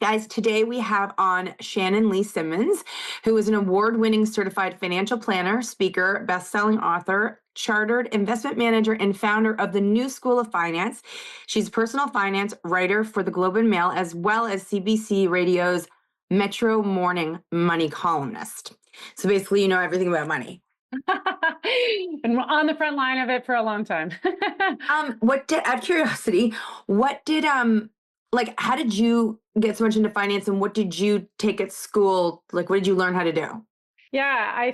Guys, today we have on Shannon Lee Simmons, who is an award-winning certified financial planner, speaker, best-selling author, chartered investment manager, and founder of the New School of Finance. She's a personal finance writer for the Globe and Mail, as well as CBC Radio's Metro Morning Money columnist. So basically, you know everything about money. Been on the front line of it for a long time. Out of curiosity, how did you get so much into finance, and what did you take at school? Like, what did you learn how to do? Yeah, I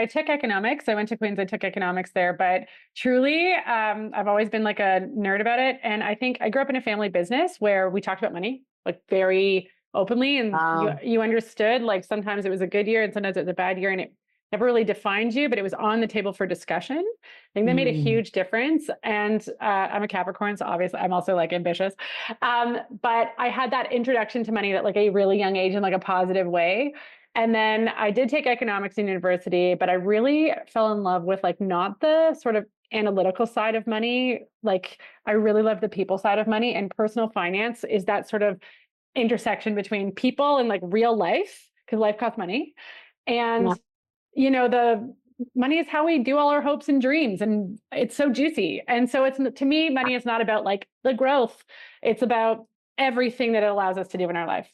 took economics. I went to Queens, I took economics there, but truly, I've always been like a nerd about it. And I think I grew up in a family business where we talked about money, like very openly. And you understood, like sometimes it was a good year and sometimes it was a bad year, and it never really defined you, but it was on the table for discussion. I think that made a huge difference. And I'm a Capricorn, so obviously I'm also like ambitious. But I had that introduction to money at like a really young age in like a positive way. And then I did take economics in university, but I really fell in love with like not the sort of analytical side of money. Like I really love the people side of money, and personal finance is that sort of intersection between people and like real life, because life costs money. And the money is how we do all our hopes and dreams, and it's so juicy. And so to me, money is not about like the growth. It's about everything that it allows us to do in our life.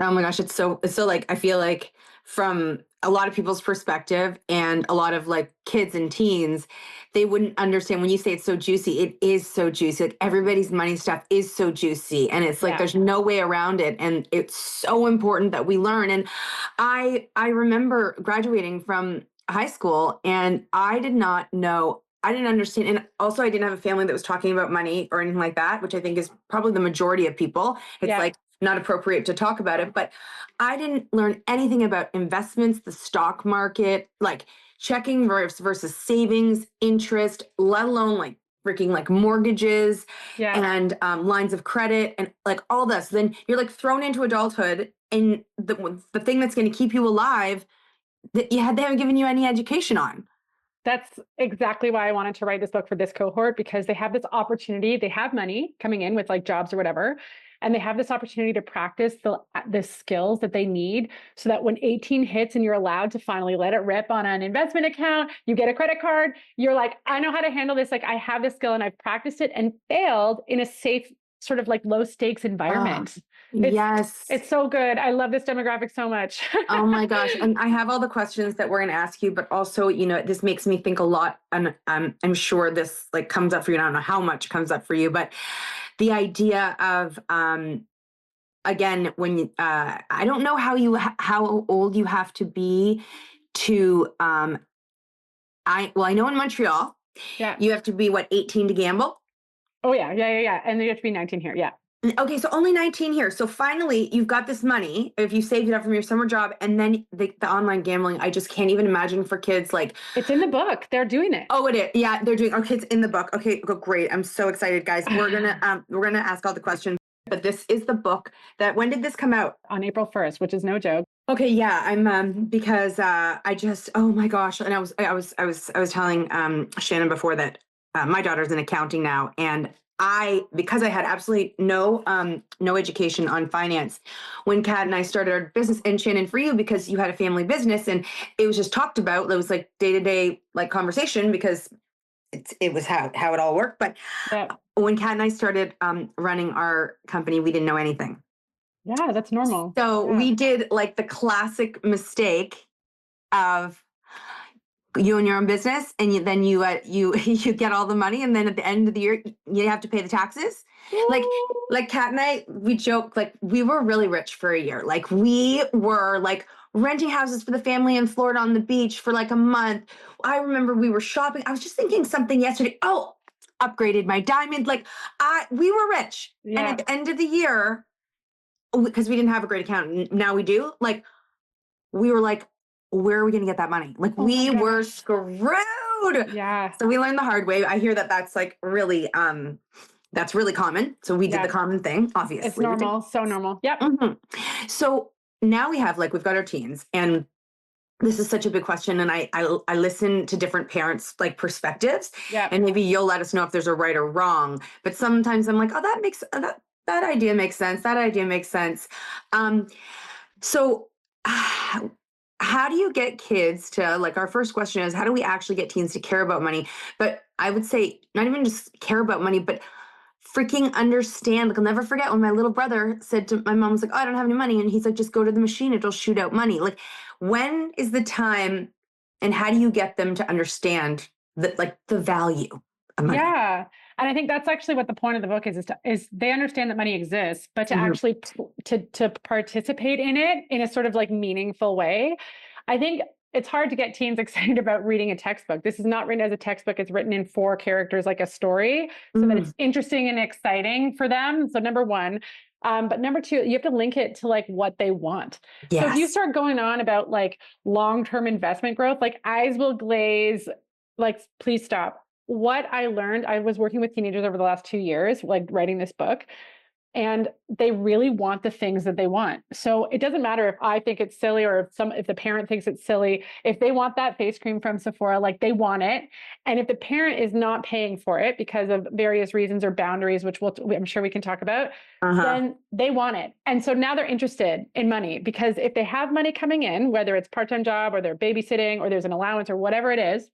Oh my gosh, it's so like, I feel like from a lot of people's perspective and a lot of like kids and teens, they wouldn't understand when you say it's so juicy. It is so juicy. Like everybody's money stuff is so juicy, and it's like there's no way around it, and it's so important that we learn. And I remember graduating from high school, and I didn't understand. And also I didn't have a family that was talking about money or anything like that, which I think is probably the majority of people. It's like not appropriate to talk about it, but I didn't learn anything about investments, the stock market, like checking versus savings, interest, let alone like freaking like mortgages and lines of credit and like all this. Then you're like thrown into adulthood, and the thing that's going to keep you alive that they haven't given you any education on. That's exactly why I wanted to write this book for this cohort, because they have this opportunity. They have money coming in with like jobs or whatever, and they have this opportunity to practice the skills that they need, so that when 18 hits and you're allowed to finally let it rip on an investment account, you get a credit card, you're like, I know how to handle this. Like I have this skill and I've practiced it and failed in a safe sort of like low stakes environment. It's so good. I love this demographic so much. Oh my gosh. And I have all the questions that we're going to ask you, but also, this makes me think a lot. And I'm sure this like comes up for you. And I don't know how much comes up for you, but the idea of, again, when I don't know how old you have to be to, I know in Montreal, you have to be 18 to gamble? Oh yeah. And you have to be 19 here. Yeah. Okay, so only 19 here. So finally, you've got this money, if you saved it up from your summer job, and then the online gambling, I just can't even imagine for kids. Like, it's in the book. They're doing it. Oh, it is. Yeah, they're doing. Okay, it's in the book. Okay, great. I'm so excited, guys. We're gonna ask all the questions. But this is the book when did this come out? On April 1st, which is no joke. Okay, yeah, I'm because I just, oh my gosh, and I was telling Shannon before that my daughter's in accounting now, and because I had absolutely no education on finance, when Kat and I started our business, and Shannon, for you, because you had a family business and it was just talked about, it was like day-to-day like conversation, because it was how it all worked. But when Kat and I started running our company, we didn't know anything. Yeah, that's normal. So we did like the classic mistake of you own your own business, and then you get all the money, and then at the end of the year you have to pay the taxes. Like Kat and I, we joke like we were really rich for a year. Like we were like renting houses for the family in Florida on the beach for like a month. I remember we were shopping. I was just thinking something yesterday. Oh, upgraded my diamond. Like we were rich. And at the end of the year, because we didn't have a great account, now we do. Like we were like, where are we going to get that money? Like we were screwed. Yeah. So we learned the hard way. I hear that that's like really, that's really common. So we did the common thing, obviously. It's normal. So normal. Yep. Mm-hmm. So now we've got our teens, and this is such a big question. And I listen to different parents' like perspectives, and maybe you'll let us know if there's a right or wrong. But sometimes I'm like, oh, That idea makes sense. That idea makes sense. Um, so how do you get kids to, like, our first question is, how do we actually get teens to care about money? But I would say not even just care about money, but freaking understand. Like, I'll never forget when my little brother said to my mom, was like, "Oh, I don't have any money." And he's like, "Just go to the machine, it'll shoot out money." Like, when is the time, and how do you get them to understand that, like, the value of money? Yeah. And I think that's actually what the point of the book is they understand that money exists, but to Mhm. actually to participate in it in a sort of like meaningful way. I think it's hard to get teens excited about reading a textbook. This is not written as a textbook. It's written in four characters like a story so that Mm, it's interesting and exciting for them. So number one. But number two, you have to link it to like what they want. So if you yes. start going on about like long-term investment growth, like eyes will glaze, like please stop. What I learned, I was working with teenagers over the last 2 years, like writing this book, and they really want the things that they want. So it doesn't matter if I think it's silly or if the parent thinks it's silly. If they want that face cream from Sephora, like they want it. And if the parent is not paying for it because of various reasons or boundaries, which I'm sure we can talk about, Uh-huh. then they want it. And so now they're interested in money because if they have money coming in, whether it's part-time job or they're babysitting or there's an allowance or whatever it is,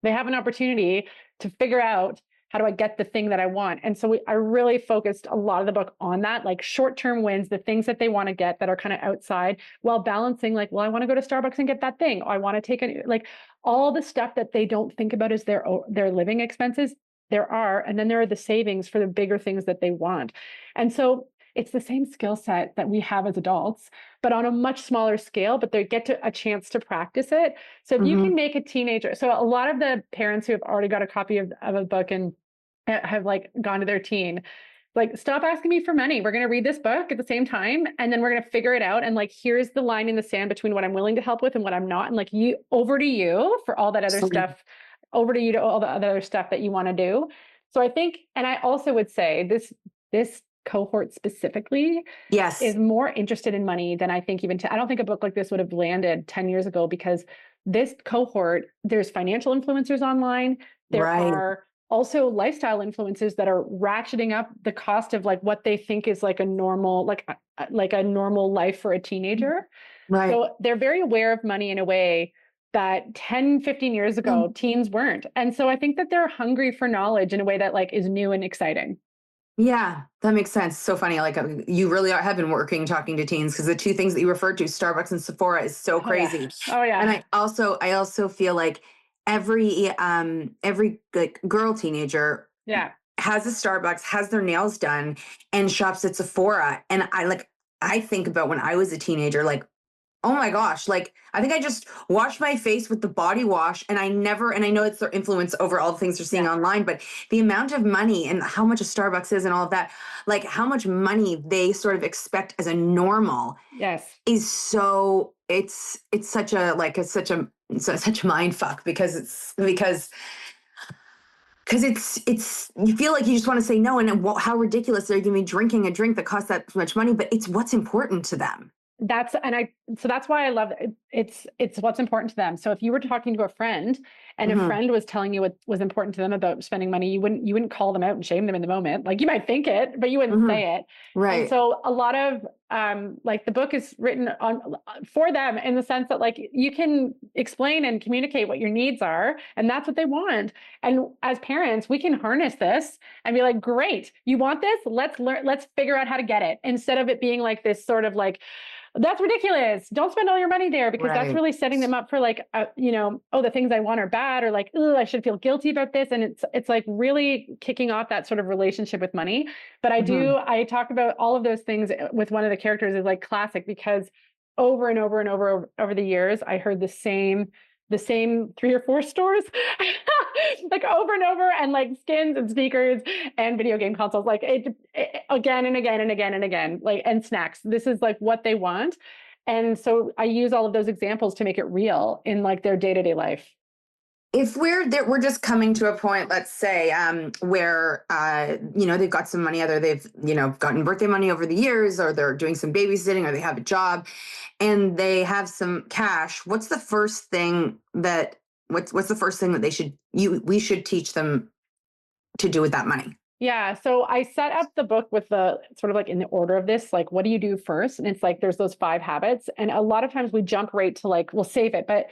they have an opportunity to figure out how do I get the thing that I want. And so I really focused a lot of the book on that, like short-term wins, the things that they want to get that are kind of outside, while balancing like, well, I want to go to Starbucks and get that thing. I want to take like all the stuff that they don't think about as their living expenses. There are, and then there are the savings for the bigger things that they want. And so it's the same skill set that we have as adults, but on a much smaller scale, but they get a chance to practice it. So if you Hmm. can make a teenager, so a lot of the parents who have already got a copy of a book and have like gone to their teen, like stop asking me for money. We're going to read this book at the same time, and then we're going to figure it out. And like, here's the line in the sand between what I'm willing to help with and what I'm not. And like, you over to you for all that other stuff, over to you to all the other stuff that you want to do. So I think, and I also would say this cohort specifically is Yes. more interested in money than I think even I don't think a book like this would have landed 10 years ago because this cohort, there's financial influencers online. There Right. are also lifestyle influencers that are ratcheting up the cost of like what they think is like a normal, like a normal life for a teenager. Right. So they're very aware of money in a way that 10, 15 years ago, teens weren't. And so I think that they're hungry for knowledge in a way that like is new and exciting. Yeah, that makes sense. So funny. Like, you really have been working talking to teens, because the two things that you referred to, Starbucks and Sephora, is so Oh yeah. crazy. Oh And yeah. I also feel like every like girl teenager Yeah. has a Starbucks, has their nails done, and shops at Sephora. And I think about when I was a teenager, like, oh my gosh, like, I think I just washed my face with the body wash, and I know it's their influence over all the things they're seeing Yeah. online, but the amount of money and how much a Starbucks is and all of that, like how much money they sort of expect as a normal, Yes. is so it's such a like it's such a mind fuck, because it's you feel like you just want to say no, and how ridiculous they're going to be drinking a drink that costs that much money, but it's what's important to them. That's why I love it. It's what's important to them. So if you were talking to a friend and a Hmm. friend was telling you what was important to them about spending money, you wouldn't call them out and shame them in the moment. Like you might think it, but you wouldn't Hmm. say it. And Right. so a lot of like the book is written on for them in the sense that like you can explain and communicate what your needs are, and that's what they want. And as parents, we can harness this and be like, great, you want this? Let's learn, let's figure out how to get it, instead of it being like this sort of like that's ridiculous. Don't spend all your money there because that's Right. really setting them up for like, oh, the things I want are bad, or like, oh, I should feel guilty about this. And it's like really kicking off that sort of relationship with money. But Hmm. I talk about all of those things with one of the characters is like classic because over and over and over the years, I heard the same three or four stores like over and over, and like skins and sneakers and video game consoles, like it again and again and again and again, like, and snacks. This is like what they want. And so I use all of those examples to make it real in like their day-to-day life. If we're just coming to a point, let's say, where they've got some money, either they've gotten birthday money over the years, or they're doing some babysitting, or they have a job, and they have some cash. What's the first thing that we should teach them to do with that money? Yeah. So I set up the book with the sort of like in the order of this, like, what do you do first? And it's like, there's those 5 habits. And a lot of times we jump right to like, we'll save it. But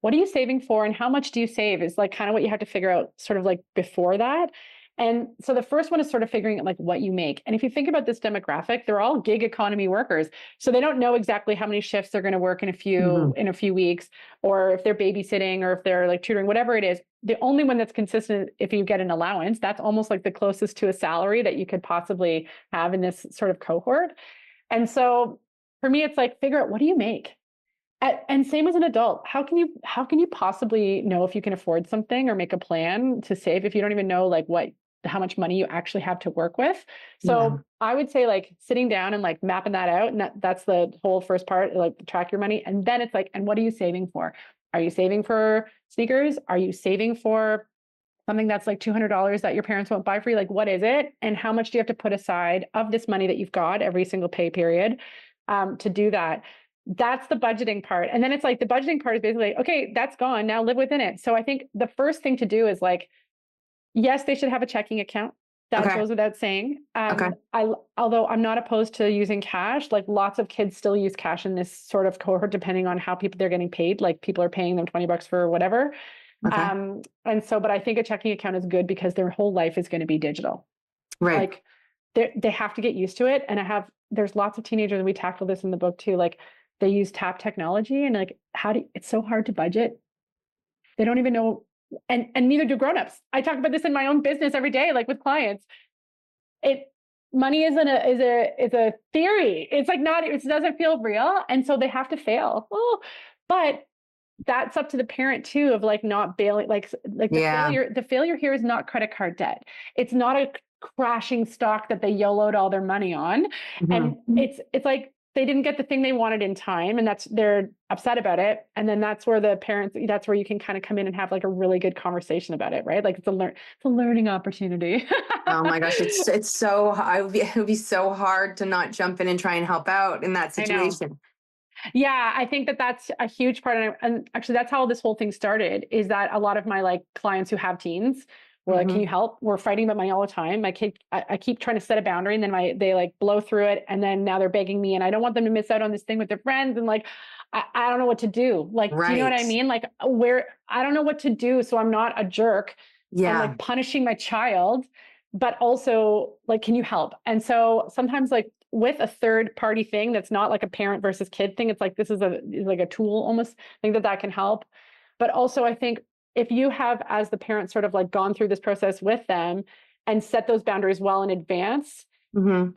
what are you saving for and how much do you save is like kind of what you have to figure out sort of like before that. And so the first one is sort of figuring out like what you make. And if you think about this demographic, they're all gig economy workers. So they don't know exactly how many shifts they're going to work Hmm. in a few weeks, or if they're babysitting or if they're like tutoring, whatever it is. The only one that's consistent, if you get an allowance, that's almost like the closest to a salary that you could possibly have in this sort of cohort. And so for me, it's like figure out what do you make? And same as an adult, how can you possibly know if you can afford something or make a plan to save if you don't even know like what how much money you actually have to work with? Yeah. So I would say like sitting down and like mapping that out, and that's the whole first part, like track your money, and then it's like, and what are you saving for? Are you saving for sneakers? Are you saving for something that's like $200 that your parents won't buy for you? Like, what is it? And how much do you have to put aside of this money that you've got every single pay period to do that? That's the budgeting part. And then it's like the budgeting part is basically, okay, that's gone. Now live within it. So I think the first thing to do is like, yes, they should have a checking account. That Okay. goes without saying. Okay. Although I'm not opposed to using cash, like lots of kids still use cash in this sort of cohort, depending on how people they're getting paid. Like people are paying them $20 for whatever. Okay. And so, but I think a checking account is good because their whole life is going to be digital. Right. Like they have to get used to it. And there's lots of teenagers, and we tackle this in the book too. Like they use tap technology and like, it's so hard to budget. They don't even know. And neither do grownups. I talk about this in my own business every day, like with clients. It money is a theory. It's like not, it doesn't feel real. And so they have to fail. Oh, but that's up to the parent too, of like not bailing, like Yeah. the failure here is not credit card debt. It's not a crashing stock that they YOLO'd all their money on. And Hmm. it's like they didn't get the thing they wanted in time, and they're upset about it. And then that's where that's where you can kind of come in and have like a really good conversation about it, right? Like it's a learning opportunity. Oh my gosh, it's so it would be so hard to not jump in and try and help out in that I know. situation. Yeah, I think that that's a huge part. And actually, that's how this whole thing started, is that a lot of my like clients who have teens were like, can Hmm. you help? We're fighting about money all the time. My kid, I keep trying to set a boundary, and then they like blow through it. And then now they're begging me, and I don't want them to miss out on this thing with their friends. And like, I don't know what to do. Like, do you know what Right. I mean? Like I don't know what to do. So I'm not a jerk and Yeah. like punishing my child, but also like, can you help? And so sometimes like with a third party thing that's not like a parent versus kid thing, it's like this is like a tool almost. I think that can help. But also I think if you have, as the parent, sort of like gone through this process with them and set those boundaries well in advance, Hmm.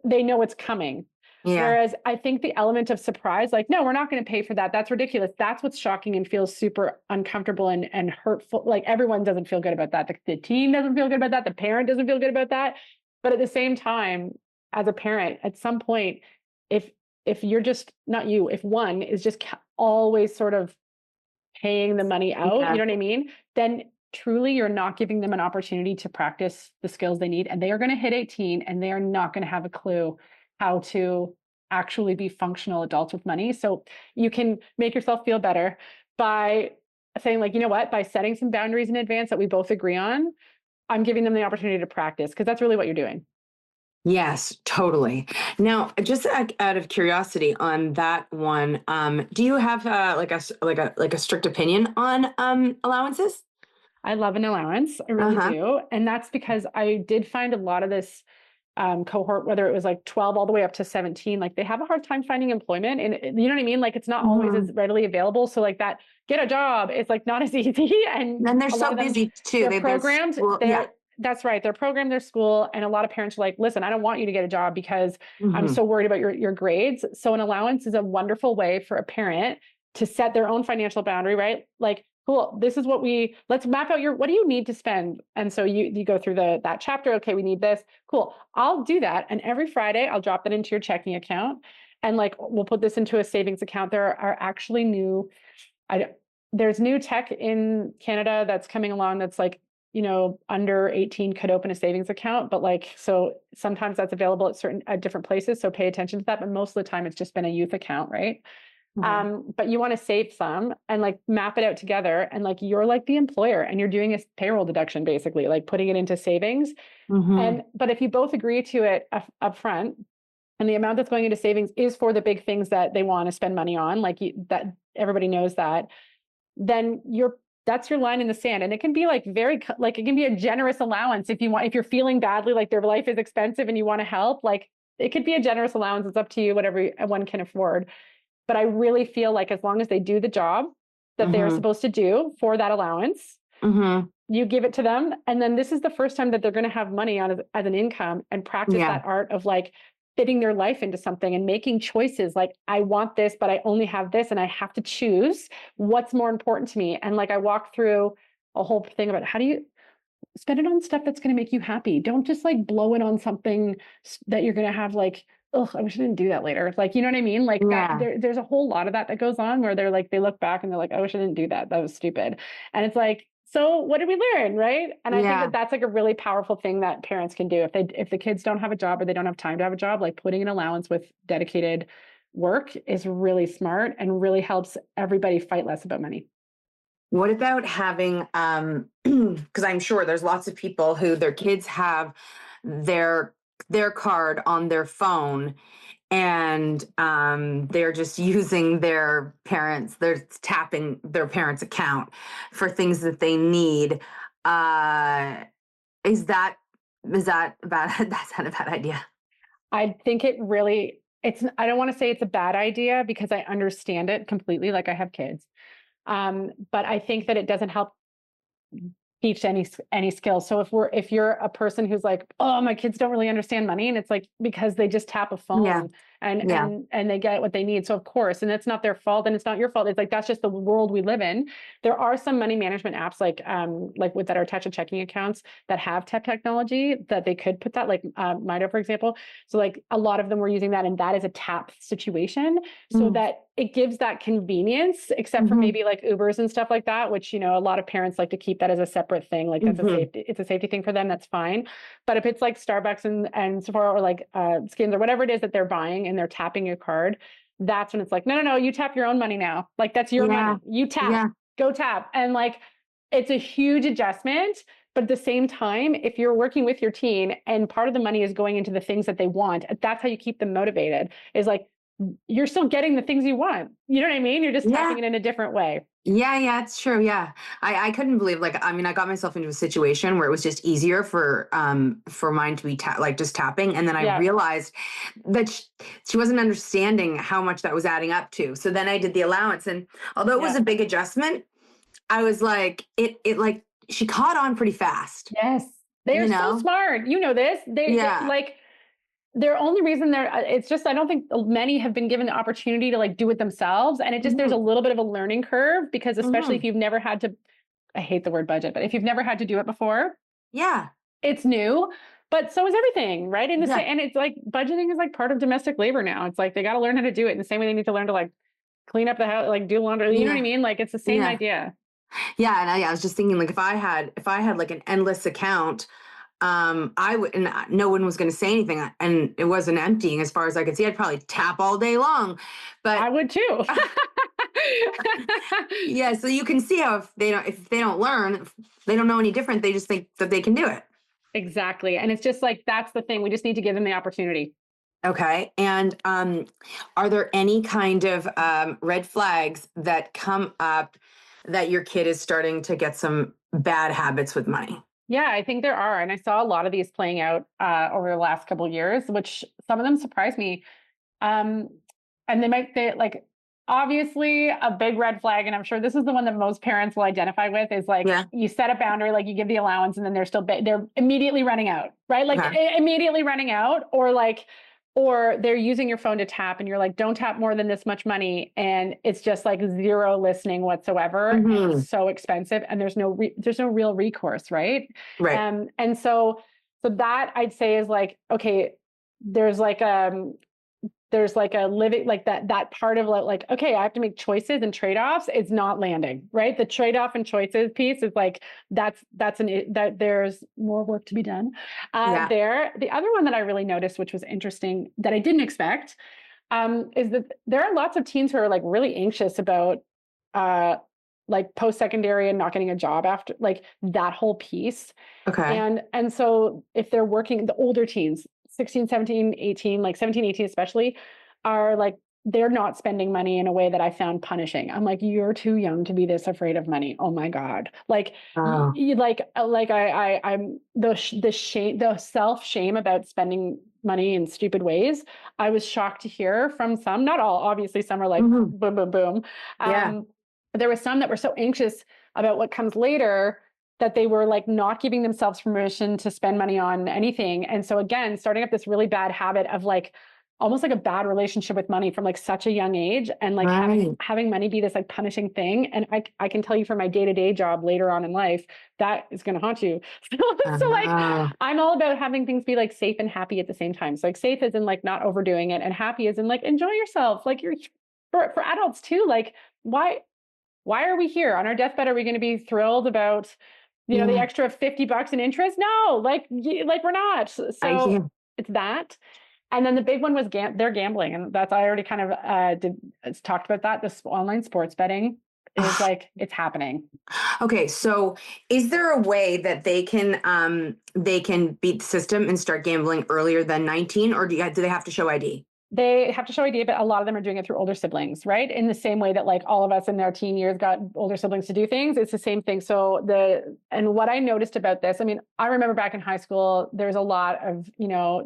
they know it's coming. Yeah. Whereas I think the element of surprise, like, no, we're not going to pay for that. That's ridiculous. That's what's shocking and feels super uncomfortable and hurtful. Like everyone doesn't feel good about that. The teen doesn't feel good about that. The parent doesn't feel good about that. But at the same time, as a parent, at some point, if you're just not you, if one is just always sort of paying the money out, you Yeah. know what I mean? Then truly you're not giving them an opportunity to practice the skills they need. And they are going to hit 18 and they are not going to have a clue how to actually be functional adults with money. So you can make yourself feel better by saying, like, you know what, by setting some boundaries in advance that we both agree on, I'm giving them the opportunity to practice, because that's really what you're doing. Yes, totally. Now, just out of curiosity on that one, do you have like a strict opinion on allowances? I love an allowance. I really Uh-huh. do. And that's because I did find a lot of this cohort, whether it was like 12 all the way up to 17, like they have a hard time finding employment. And you know what I mean? Like it's not always Hmm. as readily available. So like that, get a job, it's like not as easy. And And they're a lot so of them, busy too. they're programmed. Well, yeah. That's right. They're programmed their school. And a lot of parents are like, listen, I don't want you to get a job because I'm Hmm. so worried about your grades. So an allowance is a wonderful way for a parent to set their own financial boundary, right? Like, cool, this is let's map out what do you need to spend? And so you go through that chapter. Okay, we need this. Cool. I'll do that. And every Friday I'll drop that into your checking account. And like, we'll put this into a savings account. There are actually I, there's new tech in Canada that's coming along that's like, under 18 could open a savings account, but like, so sometimes that's available at different places. So pay attention to that. But most of the time it's just been a youth account, right? Hmm. But you want to save some and like map it out together. And like, you're like the employer and you're doing a payroll deduction, basically like putting it into savings. Mm-hmm. But if you both agree to it up front, and the amount that's going into savings is for the big things that they want to spend money on, like that everybody knows that, then that's your line in the sand. And it can be like it can be a generous allowance if you're feeling badly, like their life is expensive and you want to help, like it could be a generous allowance. It's up to you, whatever one can afford. But I really feel like as long as they do the job that they're Mm-hmm. supposed to do for that allowance, Mm-hmm. you give it to them. And then this is the first time that they're going to have money on as an income, and practice Yeah. that art of like fitting their life into something and making choices. Like, I want this, but I only have this, and I have to choose what's more important to me. And like, I walk through a whole thing about how do you spend it on stuff that's going to make you happy. Don't just like blow it on something that you're going to have like, oh, I wish I didn't do that later. Like, you know what I mean? Like that Yeah. there's a whole lot of that goes on where they're like, they look back and they're like, I wish I didn't do that. That was stupid. And it's like, so what did we learn? Right. And I think that Yeah. that's like a really powerful thing that parents can do if the kids don't have a job or they don't have time to have a job, like putting an allowance with dedicated work is really smart and really helps everybody fight less about money. What about having, because I'm sure there's lots of people who their kids have their their card on their phone, and they're just using they're tapping their parents' account for things that they need. Uh, is that is that bad? That's not a bad idea. I think I don't want to say it's a bad idea because I understand it completely. Like, I have kids. But I think that it doesn't help teach any skills. So if you're a person who's like, oh, my kids don't really understand money, and it's like because they just tap a Yeah. phone and Yeah. and they get what they need. So of course, and it's not their fault and it's not your fault. It's like that's just the world we live in. There are some money management apps like with that are attached to checking accounts that have technology that they could put that, like Mido, for example. So like a lot of them were using that, and that is a tap situation, so Mm. that it gives that convenience, except for Hmm. maybe like Ubers and stuff like that, which, a lot of parents like to keep that as a separate thing. Like Hmm. it's a safety thing for them. That's fine. But if it's like Starbucks and Sephora or like Skins or whatever it is that they're buying and they're tapping your card, that's when it's like, no, you tap your own money now. Like that's your Yeah. money. You tap, Yeah. go tap. And like, it's a huge adjustment. But at the same time, if you're working with your teen and part of the money is going into the things that they want, that's how you keep them motivated, is like, you're still getting the things you want. You know what I mean? You're just Yeah. tapping it in a different way. Yeah, yeah, it's true. Yeah. I couldn't believe, like, I mean, I got myself into a situation where it was just easier for mine to be like just tapping. And then I Yeah. realized that she wasn't understanding how much that was adding up to. So then I did the allowance, and although it was Yeah. a big adjustment, I was like, it like she caught on pretty fast, Yes. They you are so know? smart. You know this. They Yeah. like their only reason it's just, I don't think many have been given the opportunity to like do it themselves. And it just, there's a Hmm. little bit of a learning curve because especially Hmm. if you've never had to, I hate the word budget, but if you've never had to do it before, Yeah. it's new, but so is everything, right? Yeah. And it's like budgeting is like part of domestic labor now. It's like they got to learn how to do it in the same way they need to learn to like clean up the house, like do laundry. You know what I Yeah. mean? Like it's the same Yeah. idea. Yeah. And I was just thinking, like, if I had like an endless account, I would, and no one was going to say anything, and it wasn't emptying as far as I could see. I'd probably tap all day long, I but would too. yeah. So you can see how if they don't learn, if they don't know any different, they just think that they can do it. Exactly. And it's just like, that's the thing. We just need to give them the opportunity. Okay. And are there any kind of red flags that come up that your kid is starting to get some bad habits with money? Yeah, I think there are. And I saw a lot of these playing out over the last couple of years, which some of them surprised me. Um, and they like, obviously a big red flag. And I'm sure this is the one that most parents will identify with is like, Yeah. you set a boundary, like you give the allowance and then they're immediately running out, right? Like Okay. immediately running out, or they're using your phone to tap and you're like, don't tap more than this much money. And it's just like zero listening whatsoever. And Hmm. it's so expensive and there's no real recourse. Right. Right. And so that I'd say is like, okay, there's like, a living like that part of like, okay, I have to make choices and trade-offs. It's not landing, right? The trade-off and choices piece is like, that there's more work to be done Yeah. there. The other one that I really noticed, which was interesting that I didn't expect, is that there are lots of teens who are like really anxious about like post-secondary and not getting a job after, like that whole piece. Okay. And so if they're working, the older teens, 16, 17, 18, like 17, 18 especially, are like, they're not spending money in a way that I found punishing. I'm like, you're too young to be this afraid of money. Oh my God. Like, Oh. I'm the shame, the self shame about spending money in stupid ways. I was shocked to hear from some, not all, obviously some are like, Mhm. boom, boom, boom. Yeah. But there was some that were so anxious about what comes later that they were like not giving themselves permission to spend money on anything. And so again, starting up this really bad habit of like almost like a bad relationship with money from like such a young age, and like Right. having money be this like punishing thing. And I can tell you from my day-to-day job later on in life, that is going to haunt you. So like Oh. I'm all about having things be like safe and happy at the same time. So like safe as in like not overdoing it, and happy as in like enjoy yourself. Like you're for adults too. Like why are we here on our deathbed? Are we going to be thrilled about, the Yeah. extra $50 in interest? No, like we're not. I So can. it's that. And then the big one was they're gambling, and that's I already kind of talked about that. This online sports betting is like it's happening. Okay, so is there a way that they can beat the system and start gambling earlier than 19, or do they have to show ID? They have to show ID, but a lot of them are doing it through older siblings, right? In the same way that like all of us in our teen years got older siblings to do things, it's the same thing. So and what I noticed about this, I mean, I remember back in high school, there's a lot of,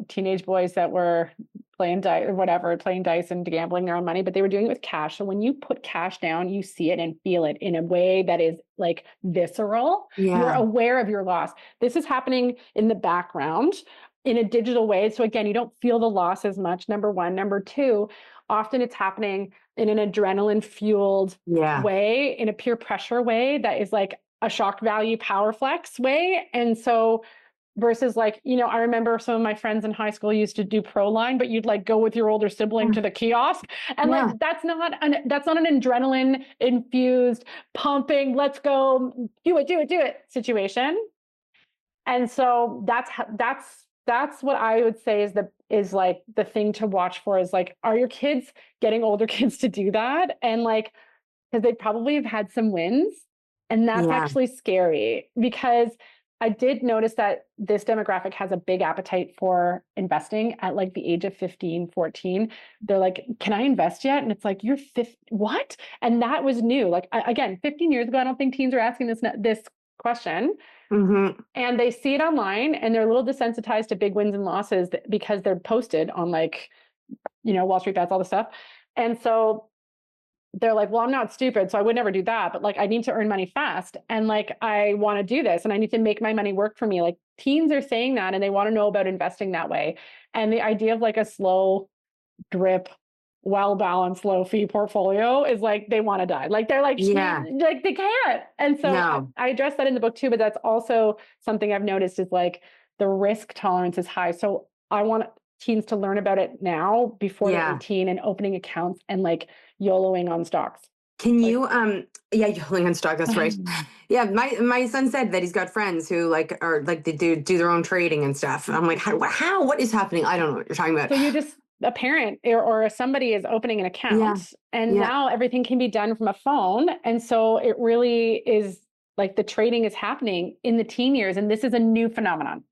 teenage boys that were playing dice or whatever, playing dice and gambling their own money, but they were doing it with cash. So when you put cash down, you see it and feel it in a way that is like visceral. You're Yeah. aware of your loss. This is happening in the background in a digital way. So again, you don't feel the loss as much, number one. Number two, often it's happening in an adrenaline fueled Yeah. way, in a peer pressure way that is like a shock value power flex way. And so versus like, I remember some of my friends in high school used to do Proline, but you'd like go with your older sibling to the kiosk. And like, Yeah. that's not an adrenaline infused pumping, let's go do it situation. And so that's what I would say is like the thing to watch for is like, are your kids getting older kids to do that? And like, because they probably have had some wins. And that's Yeah. actually scary, because I did notice that this demographic has a big appetite for investing at like the age of 15, 14. They're like, can I invest yet? And it's like, you're 50, what? And that was new. Like, again, 15 years ago, I don't think teens are asking this question. Mm-hmm. And they see it online and they're a little desensitized to big wins and losses because they're posted on like, Wall Street Bets, all the stuff. And so they're like, well, I'm not stupid, so I would never do that. But like, I need to earn money fast. And like, I want to do this and I need to make my money work for me. Like teens are saying that and they want to know about investing that way. And the idea of like a slow drip, well-balanced, low-fee portfolio is like they want to die. Like they're like, Yeah. like they can't. And so No. I address that in the book too, but that's also something I've noticed is like the risk tolerance is high. So I want teens to learn about it now before they're Yeah. 18 and opening accounts and like YOLOing on stocks. Can Like, you yeah, you're holding on stock, that's right. Yeah, my son said that he's got friends who like are like they do their own trading and stuff. And I'm like, how what is happening? I don't know what you're talking about. so you just a parent or somebody is opening an Yeah. account and Yeah. now everything can be done from a phone. And so it really is like the trading is happening in the teen years. And this is a new phenomenon.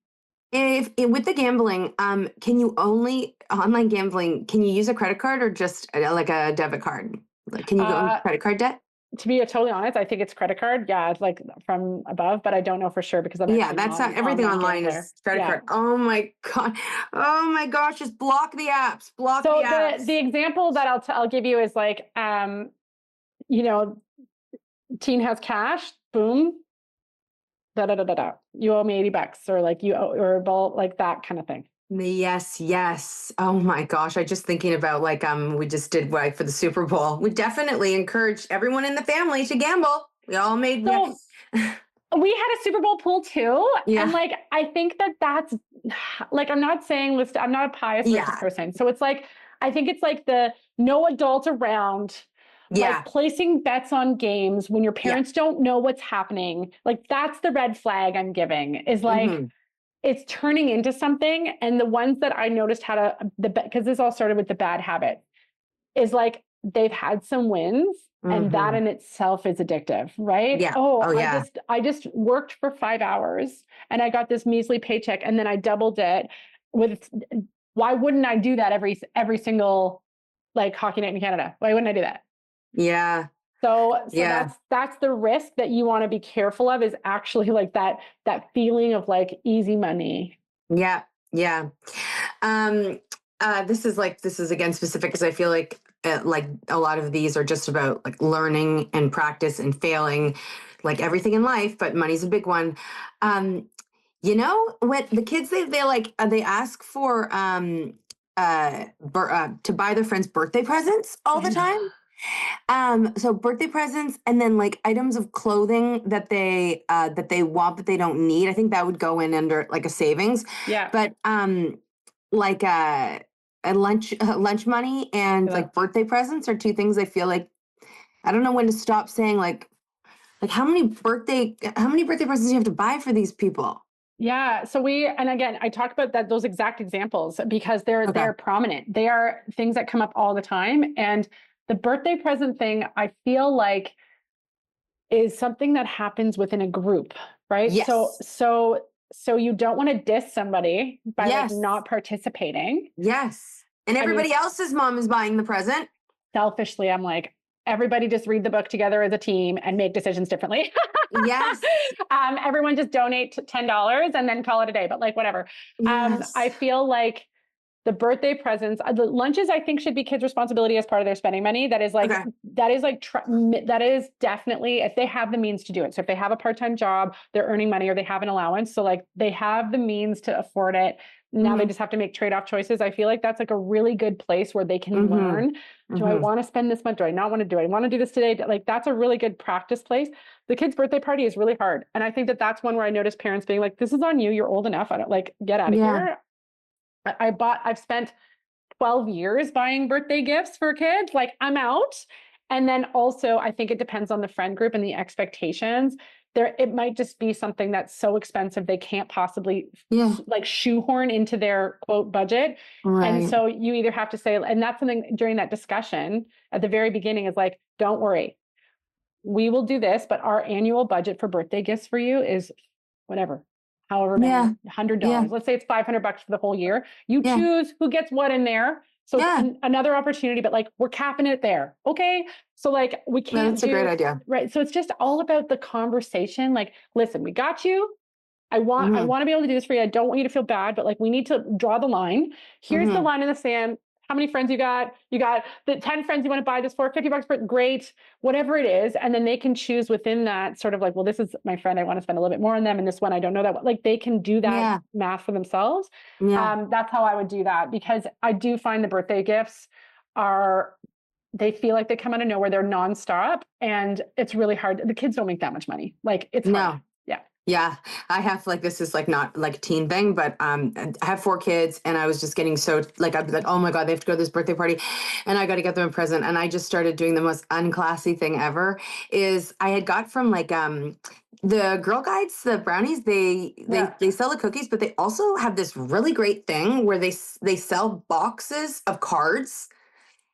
If with the gambling, can you only online gambling, can you use a credit card or just like a debit card? Like, can you go on Uh, credit card debt? to be totally honest, I think it's credit card. Yeah, it's like from above, but I don't know for sure because I'm Yeah, actually that's not not an everything online online gambler. is credit Yeah. card. Oh my God. Oh my gosh, just block the apps. Block the So the apps. example that I'll give you is like, you know, teen has cash, boom, da da da da da. You owe me $80, or like you owe, or like that kind of thing. Yes, yes. Oh my gosh. I just thinking about like we just did like for the Super Bowl. We definitely encouraged everyone in the family to gamble. We all made So we had a Super Bowl pool too. yeah. And like, I think that's like, I'm not saying I'm not a pious religious Yeah. person. So it's like, I think it's like the no adult around, Yeah. like placing bets on games when your Yeah. parents don't know what's happening. Like that's the red flag I'm giving is like, Mm-hmm. it's turning into something. And the ones that I noticed had because this all started with the bad habit is like, they've had some wins. And that in itself is addictive, right? Yeah. Oh, Oh, yeah. I just worked for 5 hours and I got this measly paycheck and then I doubled it with, why wouldn't I do that every single like hockey night in Canada? Why wouldn't I do that? Yeah. So Yeah. that's the risk that you want to be careful of, is actually like that feeling of like easy money. Yeah. Yeah. Um, this is again specific because I feel like a lot of these are just about like learning and practice and failing, like everything in life, but money's a big one. Um, when the kids, they like, they ask for, to buy their friends birthday presents all I the know. time. So birthday presents and then like items of clothing that they want but they don't need. I think that would go in under like a savings. Yeah. But like a lunch money and Yeah. like birthday presents are two things I feel like I don't know when to stop saying like how many birthday presents do you have to buy for these people? Yeah. And again, I talk about those exact examples because Okay. they're prominent. They are things that come up all the time. And the birthday present thing, I feel like, is something that happens within a group, right? Yes. So you don't want to diss somebody by like Yes. not participating. Yes. And I mean, everybody else's mom is buying the present. selfishly, I'm like, everybody just read the book together as a team and make decisions differently. Yes. Everyone just donate $10 and then call it a day, but like whatever. Yes. I feel like the birthday presents, the lunches, I think should be kids' responsibility as part of their spending money. Okay. That is definitely, if they have the means to do it. So if they have a part-time job, they're earning money, or they have an allowance. So like they have the means to afford it. Now they Mhm. just have to make trade-off choices. I feel like that's like a really good place where they can Mhm. learn. Do I Mhm. want to spend this much? Do I not want to do it? I want to do this today. Like that's a really good practice place. The kid's birthday party is really hard. And I think that's one where I notice parents being like, this is on you. You're old enough. I don't like, get out of Yeah. here. I've spent 12 years buying birthday gifts for kids. Like I'm out. And then also, I think it depends on the friend group and the expectations. It might just be something that's so expensive they can't possibly Yeah. like shoehorn into their quote budget. And Right. so you either have to say, and that's something during that discussion at the very beginning is like, don't worry, we will do this, but our annual budget for birthday gifts for you is whatever, however many, Yeah. Yeah. $100. Let's say it's $500 for the whole year. You Yeah. choose who gets what in there. So it's Yeah. another opportunity, but like we're capping it there. Okay. So like we No, can't that's a great do, idea. right. So it's just all about the conversation. Like, listen, we got you. I Mhm. want to be able to do this for you. I don't want you to feel bad, but like we need to draw the line. Here's the Mhm. line in the sand. How many friends you got? You got the 10 friends you want to buy this for, $50 for great, whatever it is. And then they can choose within that sort of like, well, this is my friend. I want to spend a little bit more on them. And this one, I don't know that. Like they can do that Yeah. math for themselves. Yeah. That's how I would do that, because I do find the birthday gifts are, they feel like they come out of nowhere. They're nonstop and it's really hard. The kids don't make that much money. Like it's hard. No. Yeah. Yeah, I have like this is like not like a teen thing, but I have 4 kids, and I was just getting so like I'd be like, oh my god, they have to go to this birthday party, and I got to get them a present, and I just started doing the most unclassy thing ever. Is I had got from like the Girl Guides, the brownies, Yeah. they sell the cookies, but they also have this really great thing where they sell boxes of cards.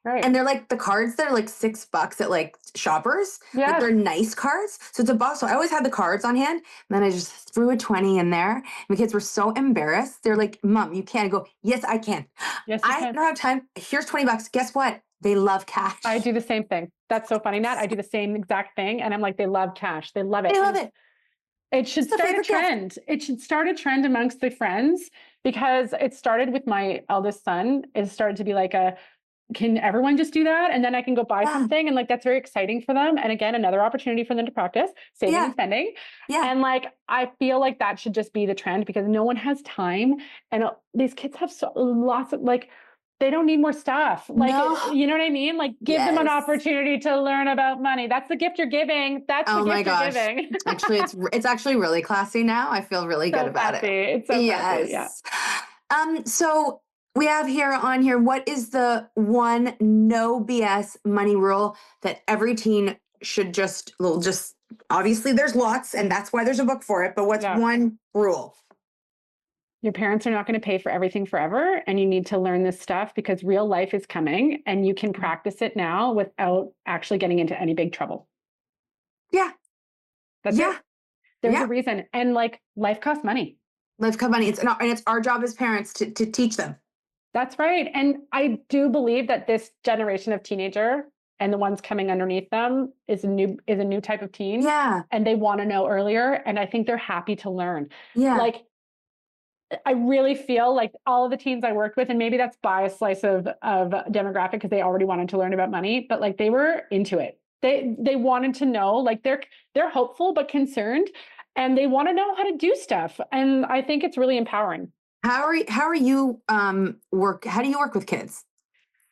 Right. And they're like the cards that are like $6 at like Shoppers. Like Yeah. they're nice cards. So it's a box. So I always had the cards on hand. And then I just threw a 20 in there. My kids were so embarrassed. They're like, Mom, you can't. I go, yes, I can. Yes, you I can. don't have time. Here's $20. Guess what? They love I cash. do the same thing. That's so funny, Nat. I do the same exact thing. And I'm like, they love cash. They love it. They love And it. it should It's the start a favorite gift. trend. It should start a trend amongst the friends, because it started with my eldest son. It started to be like can everyone just do that? And then I can go buy Yeah. something. And like, that's very exciting for them. And again, another opportunity for them to practice saving and Yeah. spending. Yeah. And like, I feel like that should just be the trend, because no one has time. And these kids have lots of like, they don't need more stuff. Like, No. you know what I mean? Like give them an Yes. opportunity to learn about money. That's the gift you're giving. That's the Oh my gift you're gosh. giving. Actually, it's actually really classy now. I feel really good So about it. classy. It's so classy. Yeah. Yes. So we have here on here, what is the one no BS money rule that every teen should just obviously there's lots and that's why there's a book for it, but what's Yeah. one rule? Your parents are not going to pay for everything forever, and you need to learn this stuff because real life is coming and you can practice it now without actually getting into any big trouble. Yeah. That's Yeah. it. There's a Yeah. reason. And like life costs money. Life costs money. And it's our job as parents to teach them. That's right. And I do believe that this generation of teenager and the ones coming underneath them is a new type of teen. Yeah. And they want to know earlier. And I think they're happy to learn. Yeah. Like, I really feel like all of the teens I worked with, and maybe that's biased slice of demographic because they already wanted to learn about money, but like they were into it. They wanted to know, like they're hopeful but concerned, and they want to know how to do stuff. And I think it's really empowering. How are you how do you work with kids?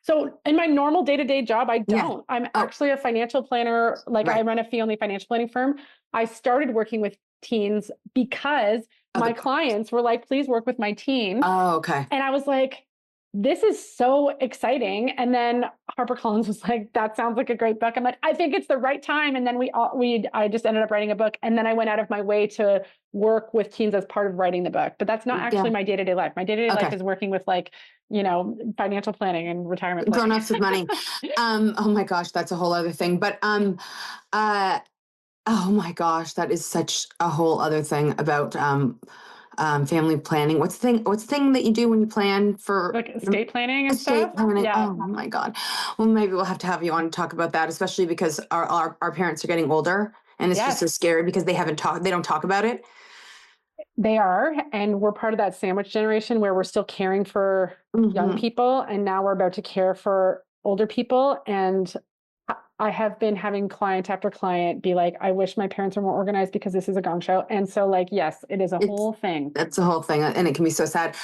So in my normal day-to-day job, I Yeah. don't. I'm Oh, actually a financial planner. Like I right. run a fee-only financial planning firm. I started working with teens because Oh, my clients were like, please work with my teen. oh, okay. And I was like, this is so exciting. And then HarperCollins was like, that sounds like a great book. I'm like, I think it's the right time. And then I just ended up writing a book. And then I went out of my way to work with teens as part of writing the book. But that's not actually Yeah. my day-to-day life. My day-to-day life Okay. is working with like, financial planning and retirement planning. Grown-ups with money. Oh my gosh, that's a whole other thing. But uh oh my gosh, that is such a whole other thing about family planning. What's the thing that you do when you plan for Like estate planning and estate stuff. planning? Yeah. Oh my God. Well, maybe we'll have to have you on to talk about that, especially because our parents are getting older and it's just so Yes, scary because they don't talk about it. they are. And we're part of that sandwich generation where we're still caring for young Hmm. people. And now we're about to care for older people. And I have been having client after client be like, I wish my parents were more organized because this is a gong show. And so, like, yes, it is a It's whole thing. That's the whole thing, and it can be so sad.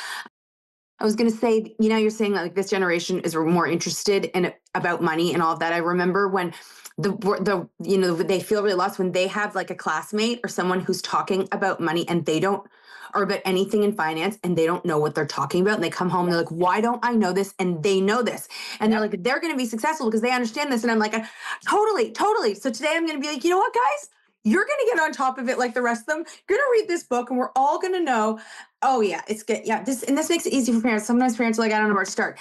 I was going to say, you're saying that like this generation is more interested in about money and all of that. I remember when they feel really lost when they have like a classmate or someone who's talking about money and they don't, or about anything in finance and they don't know what they're talking about. And they come home and they're like, why don't I know this? And they know this. And they're like, they're going to be successful because they understand this. And I'm like, totally, totally. So today I'm going to be like, you know what, guys? You're going to get on top of it like the rest of them. You're going to read this book and we're all going to know. Oh yeah, it's good. Yeah, this makes it easy for parents. Sometimes parents are like, I don't know where to start.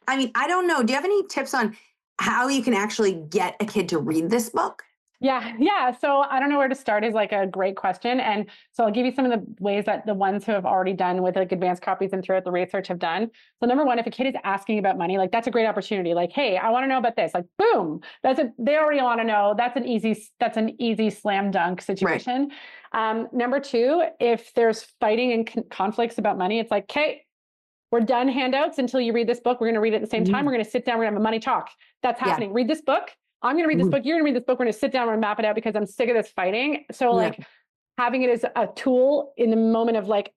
I mean, I don't know. Do you have any tips on how you can actually get a kid to read this book? Yeah, yeah. So I don't know where to start is like a great question. And so I'll give you some of the ways that the ones who have already done with like advanced copies and throughout the research have done. So number one, if a kid is asking about money, like that's a great opportunity. Like, hey, I want to know about this. Like, boom, they already want to know. That's an easy slam dunk situation. Right. Number two, if there's fighting and conflicts about money, it's like, okay, we're done handouts until you read this book. We're going to read it at the same time. We're going to sit down. We're going to have a money talk. That's happening. Yeah. Read this book. I'm going to read this book. You're going to read this book. We're going to sit down and map it out because I'm sick of this fighting. So like having it as a tool in the moment of like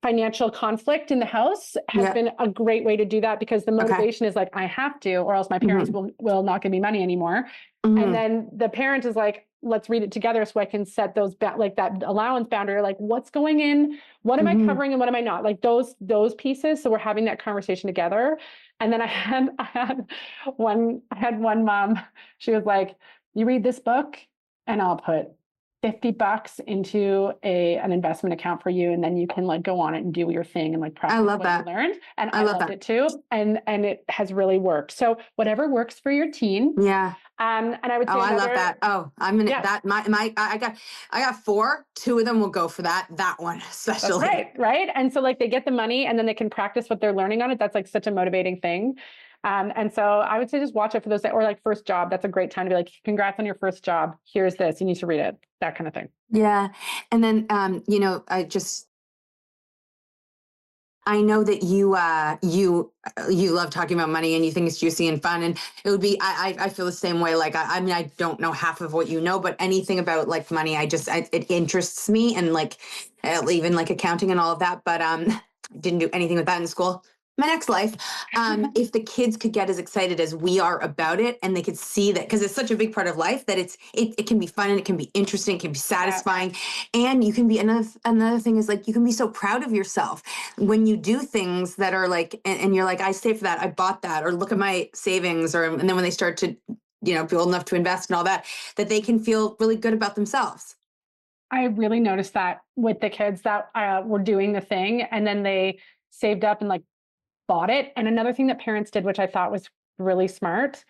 financial conflict in the house has been a great way to do that because the motivation is like, I have to, or else my parents will not give me money anymore. And then the parent is like, let's read it together so I can set those like that allowance boundary, like what's going in, what am I covering and what am I not, like those pieces. So we're having that conversation together. And then I had one mom, she was like, you read this book and I'll put $50 into an investment account for you. And then you can like go on it and do your thing and like practice what you learned. And I loved it too. And it has really worked. So whatever works for your teen. Yeah. And I would say, I love that. Oh, I'm gonna that I got 4. 2 of them will go for that one especially. That's right. And so like they get the money and then they can practice what they're learning on it. That's like such a motivating thing. And so I would say just watch it for those, or like first job. That's a great time to be like, congrats on your first job. Here's this. You need to read it. That kind of thing. Yeah. And then I know that you love talking about money and you think it's juicy and fun, and it would be, I feel the same way. Like, I mean, I don't know half of what you know, but anything about like money, it interests me, and like, even like accounting and all of that, but, didn't do anything with that in school. My next life, if the kids could get as excited as we are about it, and they could see that, because it's such a big part of life, that it can be fun and it can be interesting, it can be satisfying, and you can be another thing is like you can be so proud of yourself when you do things that are like, and you're like, I saved for that, I bought that, or look at my savings, and then when they start to be old enough to invest and all that, that they can feel really good about themselves. I really noticed that with the kids that were doing the thing and then they saved up and like bought it. And another thing that parents did, which I thought was really smart,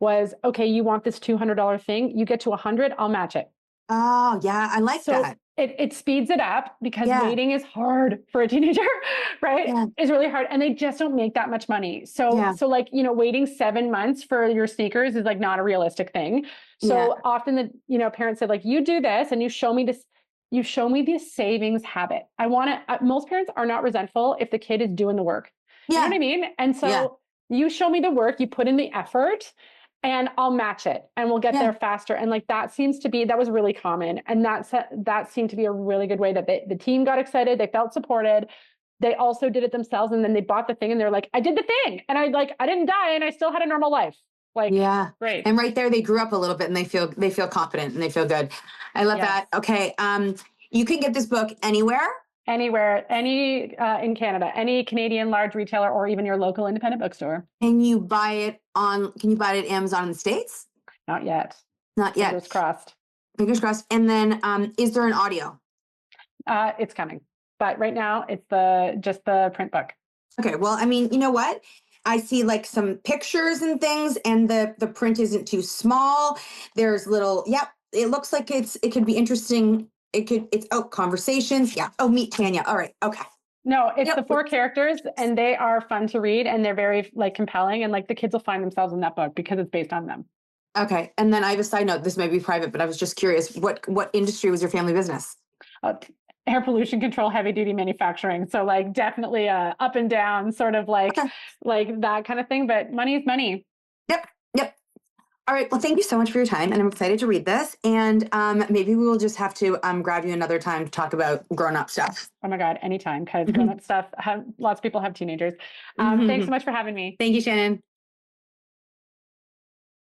was okay, you want this $200 thing, you get to 100, I'll match it. Oh, yeah, I like So that. it speeds it up because Yeah. waiting is hard for a teenager, right? Yeah. It's really hard. And they just don't make that much money. So, Yeah. so like, waiting 7 months for your sneakers is like not a realistic thing. So Yeah. often parents said like, you do this and you show me this, you show me the savings habit. I want to, most parents are not resentful if the kid is doing the work. You know Yeah. what I mean? And so Yeah. you show me the work, you put in the effort, and I'll match it and we'll get Yeah. there faster. And like that was really common. And that seemed to be a really good way that the team got excited. They felt supported. They also did it themselves. And then they bought the thing and they're like, I did the thing. And I didn't die and I still had a normal life. Like, yeah. Great. And right there, they grew up a little bit and they feel confident and they feel good. I love Yes. that. Okay. You can get this book anywhere. Anywhere, in Canada, any Canadian large retailer or even your local independent bookstore. Can you buy it at Amazon in the States? Not yet. Not yet. Fingers crossed. Fingers crossed. And then is there an audio? It's coming. But right now it's just the print book. Okay. Well, I mean, you know what? I see like some pictures and things and the print isn't too small. There's little, it looks like it could be interesting. It's conversations. Yeah. Oh, meet Tanya. All right. Okay. No, it's the 4 characters and they are fun to read and they're very like compelling and like the kids will find themselves in that book because it's based on them. Okay. And then I have a side note. This may be private, but I was just curious. What industry was your family business? Air pollution control, heavy duty manufacturing. So like definitely up and down sort of like that kind of thing. But money is money. Yep. All right. Well, thank you so much for your time. And I'm excited to read this. And maybe we will just have to grab you another time to talk about grown-up stuff. Oh my God, anytime. Because grown-up stuff, lots of people have teenagers. Thanks so much for having me. Thank you, Shannon.